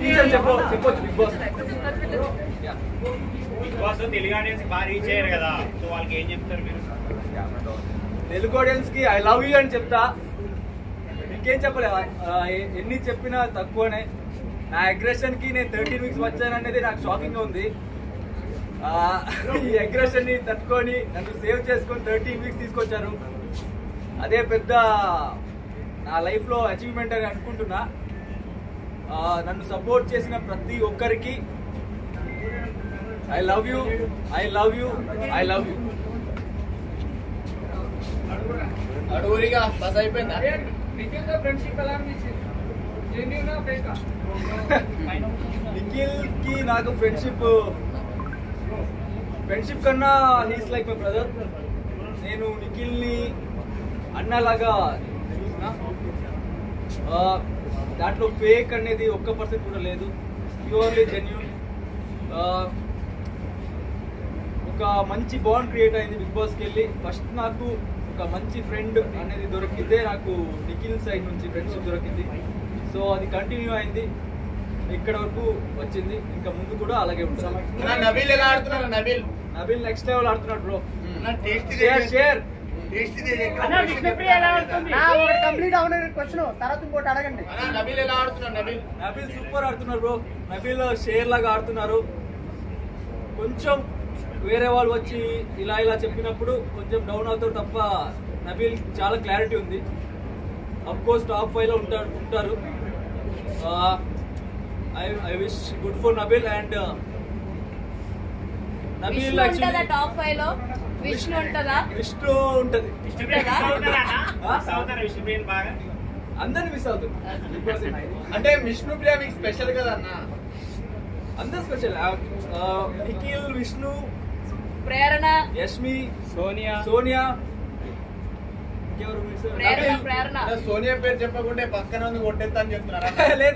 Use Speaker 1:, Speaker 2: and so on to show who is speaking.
Speaker 1: Big boss Telugu audience బాగా reach అయ్యారు కదా, సో వాళ్ళకి ఏం చెప్తారు మీరు?
Speaker 2: తెలుగు ఆడియన్స్ కి ఐ లవ్ యూ అని చెప్తా. ఇంకేం చెప్పలే, ఎన్ని చెప్పినా తక్కువనే. నా అగ్రెషన్ కి నేను 13 వీక్స్ వచ్చాననేది నాకు షాకింగ్ గా ఉంది. ఈ అగ్రెషన్ ని తట్టుకొని నన్ను సేవ్ చేసుకొని 13 వీక్స్ తీసుకొచ్చారు. అదే పెద్ద నా లైఫ్ లో అచీవ్మెంట్ అని అనుకుంటున్నా. నన్ను సపోర్ట్ చేసిన ప్రతి ఒక్కరికి I love you, I love you, I love you.
Speaker 3: అడుగురిగా బస్ అయిపోయిందా?
Speaker 2: నిఖిల్ కి నాకు ఫ్రెండ్షిప్ కన్నా హీస్ లైక్ మై బ్రదర్. నేను నిఖిల్ ని అన్నలాగా చూసిన. దాంట్లో ఫేక్ అనేది 1% కూడా లేదు, ప్యూర్లీ జెన్యూన్. ఒక మంచి బాండ్ క్రియేట్ అయింది బిగ్ బాస్కి వెళ్ళి. ఫస్ట్ నాకు ఒక మంచి ఫ్రెండ్ అనేది దొరికితే నాకు నిఖిల్ సైడ్ నుంచి ఫ్రెండ్షిప్ దొరికింది. సో అది కంటిన్యూ అయింది, ఇక్కడ వరకు వచ్చింది. ఇంకా ముందు కూడా అలాగే ఉంటుంది.
Speaker 3: నబీల్ ఎలా ఆడుతున్నారు?
Speaker 2: నబీల్ నెక్స్ట్ లెవెల్ ఆడుతున్నాడు బ్రో.
Speaker 3: షేర్
Speaker 4: కంప్లీట్ అవున క్వశ్చన్ తర్వాత ఇంకోటి అడగండి.
Speaker 3: నబీల్ ఎలా ఆడుతున్నారు?
Speaker 2: నబీల్ సూపర్ ఆడుతున్నారు బ్రో. నబీల్ షేర్ లాగా ఆడుతున్నారు. కొంచెం వేరే వాళ్ళు వచ్చి ఇలా చెప్పినప్పుడు కొంచెం డౌన్ అవుతారు తప్ప నబీల్ చాలా క్లారిటీ ఉంది. అఫ్ కోర్స్ టాప్ 5 లో ఉంటారు. I wish good for Nabeel. And Nabeel
Speaker 5: top 5 లో విష్ణు ఉంటదా?
Speaker 2: విష్ణు ఉంటది. అందరిని మిస్ అవుతుంది.
Speaker 3: అంటే విష్ణు ప్రియ మీకు స్పెషల్ కదా అన్న?
Speaker 2: అందరు స్పెషల్. నిఖిల్, విష్ణు,
Speaker 5: ప్రేరణ,
Speaker 2: యష్మి, సోనియా, ఇంకెవరు మిస్?
Speaker 5: ప్రేరణ
Speaker 3: సోనియా పేరు చెప్పకుంటే పక్కన ఉంది కొట్టేస్తా అని చెప్తున్నారా?
Speaker 2: లేదు.